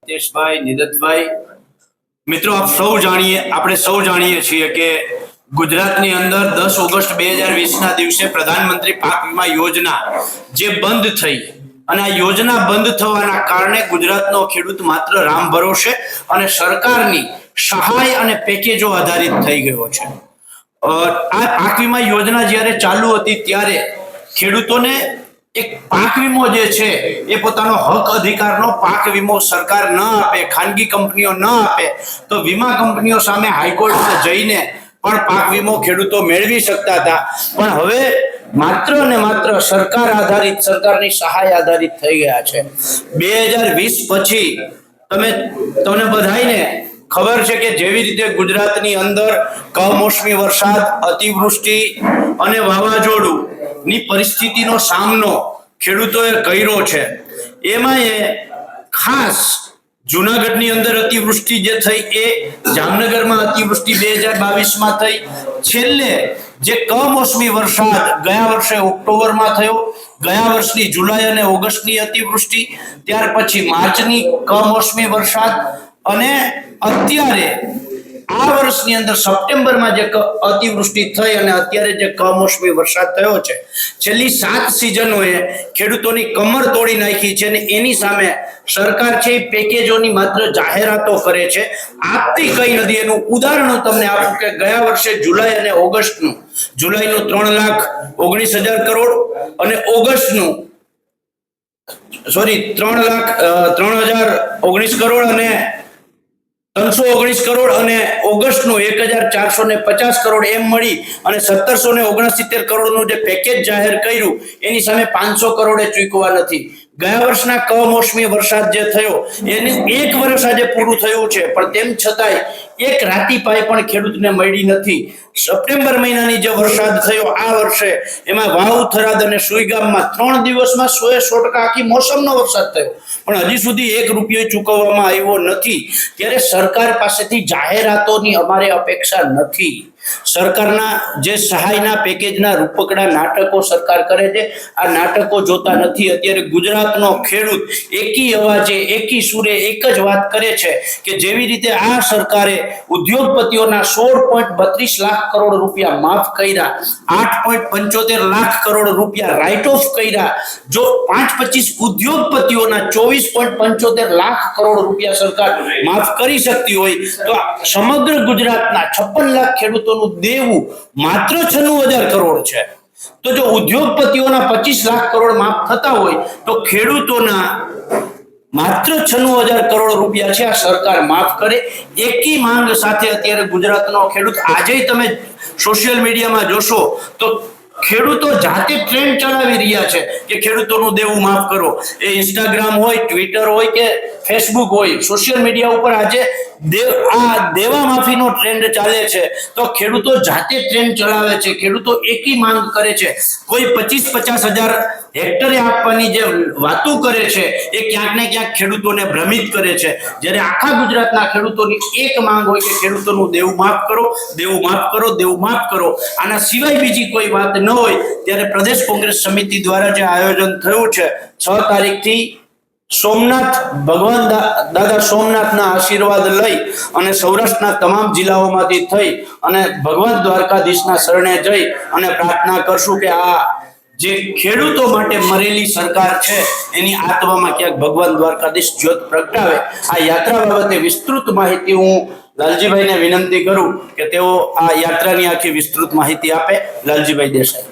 हितेशभाई, निरतभाई, मित्रों આપણે સૌ જાણીએ છીએ કે ગુજરાતની અંદર 10 ઓગસ્ટ 2020 ના દિવસે પ્રધાનમંત્રી પાક વીમા યોજના જે બંધ થઈ અને આ યોજના બંધ થવાના કારણે ગુજરાતનો ખેડૂત માત્ર રામ ભરોસે અને સરકારની સહાય અને પેકેજો આધારિત થઈ ગયો છે। આ પાક વીમા યોજના જ્યારે ચાલુ હતી ત્યારે ખેડૂતોને एक पाक वीमो जे छे ए पोतानो हक अधिकारनो पाक वीमो सरकार न आपे, खानगी कंपनीओ न आपे तो वीमा कंपनीओ सामे हाईकोर्ट में जईने पण पाक वीमो खेडूतो मेळवी शकता था। पण हवे मात्र ने मात्र सरकार आधारित, सरकारनी सहाय आधारित थई गया छे। 2020 पछी तमने बधाईने खबर छे के जेवी रीते गुजरातनी अंदर कमोसमी वरसाद, अतिवृष्टि अने वावाजोडू ની પરિસ્થિતિનો સામનો ખેડૂતોએ કર્યો છે। એમાં ખાસ જૂનાગઢની અંદર અતિવૃષ્ટિ જે થઈ એ જામનગરમાં અતિવૃષ્ટિ 2022 માં થઈ। છેલ્લે જે કમોસમી વરસાદ ગયા વર્ષે ઓક્ટોબરમાં થયો, ગયા વર્ષની જુલાઈ અને ઓગસ્ટની અતિવૃષ્ટિ, ત્યાર પછી માર્ચની કમોસમી વરસાદ અને અત્યારે આ વર્ષની અંદર સપ્ટેમ્બરમાં જે અતિવૃષ્ટિ થઈ અને અત્યારે જે કમોસમી વરસાદ થયો છે, છેલ્લી 7 સિઝનોએ ખેડૂતોની કમર તોડી નાખી છે અને એની સામે સરકાર છે પેકેજોની માત્ર જાહેરાતો કરે છે, આપતી કઈ નથી। એનું ઉદાહરણ હું તમને આપું કે ગયા વર્ષે જુલાઈ અને ઓગસ્ટનું, જુલાઈનું 3,19,000 કરોડ અને ઓગસ્ટનું 3,19 કરોડ અને 319 કરોડ અને ઓગસ્ટનું 1,450 કરોડ એમ મળી અને 1,769 કરોડનું જે પેકેજ જાહેર કર્યું એની સામે 500 કરોડે ચૂકવા નથી। ગયા વર્ષના કમોસમી વરસાદ જે થયો એની એક વર્ષ આજે પૂરું થયું છે પણ તેમ છતાંય એક રાતી પાય પણ ખેડૂતને મળી નથી। સપ્ટેમ્બર મહિનાની જે વરસાદ થયો આ વર્ષે એમાં વાવ, થરાદ અને સુઈગામમાં 3 દિવસમાં 100% આખી મોસમનો વરસાદ થયો પણ હજી સુધી 1 રૂપિયો ચૂકવવામાં આવ્યો નથી। ત્યારે સરકાર પાસેથી જાહેરાતોની અમારે અપેક્ષા નથી। સરકારના જે સહાયના પેકેજના રૂપકડા નાટકો સરકાર કરે છે, આ નાટકો જોતા નથી। અત્યારે ગુજરાતનો ખેડૂત એકી અવાજે, એકી સુરે એક જ વાત કરે છે કે જેવી રીતે આ સરકારે ઉદ્યોગપતિઓના 16.32 લાખ કરોડ રૂપિયા માફ કર્યા, 8.75 લાખ કરોડ રૂપિયા રાઇટ ઓફ કર્યા, જો 5-25 ઉદ્યોગપતિઓના 24.75 લાખ કરોડ રૂપિયા સરકાર માફ કરી શકતી હોય તો સમગ્ર ગુજરાતના 56 લાખ ખેડૂતોનું દેવું માત્ર 96,000 કરોડ છે। તો જો ઉદ્યોગપતિઓના 25 લાખ કરોડ માફ થતા હોય તો ખેડૂતોના માત્ર 96,000 કરોડ રૂપિયા છે આ સરકાર માફ કરે। એકી માંગ સાથે અત્યારે ગુજરાતનો ખેડૂત આજે તમે સોશિયલ મીડિયામાં જોશો તો ખેડૂતો જાતે ટ્રેન્ડ ચલાવી રહ્યા છે કે ખેડૂતોનું દેવું માફ કરો। એ ઇન્સ્ટાગ્રામ હોય, ટ્વિટર હોય કે ફેસબુક હોય, સોશિયલ મીડિયા ઉપર આજે દેવા માફીનો ટ્રેન્ડ ચાલે છે તો ખેડૂતો જાતે ટ્રેન્ડ ચલાવે છે। ખેડૂતો એકી માંગ કરે છે। કોઈ 25-50 હજાર હેક્ટરે આપવાની જે વાતો કરે છે એ ક્યાંક ને ક્યાંક ખેડૂતોને ભ્રમિત કરે છે, જ્યારે આખા ગુજરાતના ખેડૂતોની એક માંગ હોય કે ખેડૂતોનું દેવું માફ કરો, દેવું માફ કરો, દેવું માફ કરો। આના સિવાય બીજી કોઈ વાત ન હોય ત્યારે પ્રદેશ કોંગ્રેસ સમિતિ દ્વારા જે આયોજન થયું છે 6 તારીખથી સોમનાથ, ભગવાન દાદા સોમનાથના આશીર્વાદ લઈ અને સૌરાષ્ટ્રના તમામ જિલ્લાઓમાંથી થઈ અને ભગવાન દ્વારકાધીશના શરણે જઈ અને પ્રાર્થના કરશું કે આ જે ખેડૂતો માટે મરેલી સરકાર છે એની આત્મામાં ક્યાંક ભગવાન દ્વારકાધીશ જ્યોત પ્રગટાવે। આ યાત્રા બાબતે વિસ્તૃત માહિતી હું લાલજીભાઈને વિનંતી કરું કે તેઓ આ યાત્રાની આખી વિસ્તૃત માહિતી આપે। લાલજીભાઈ દેસાઈ।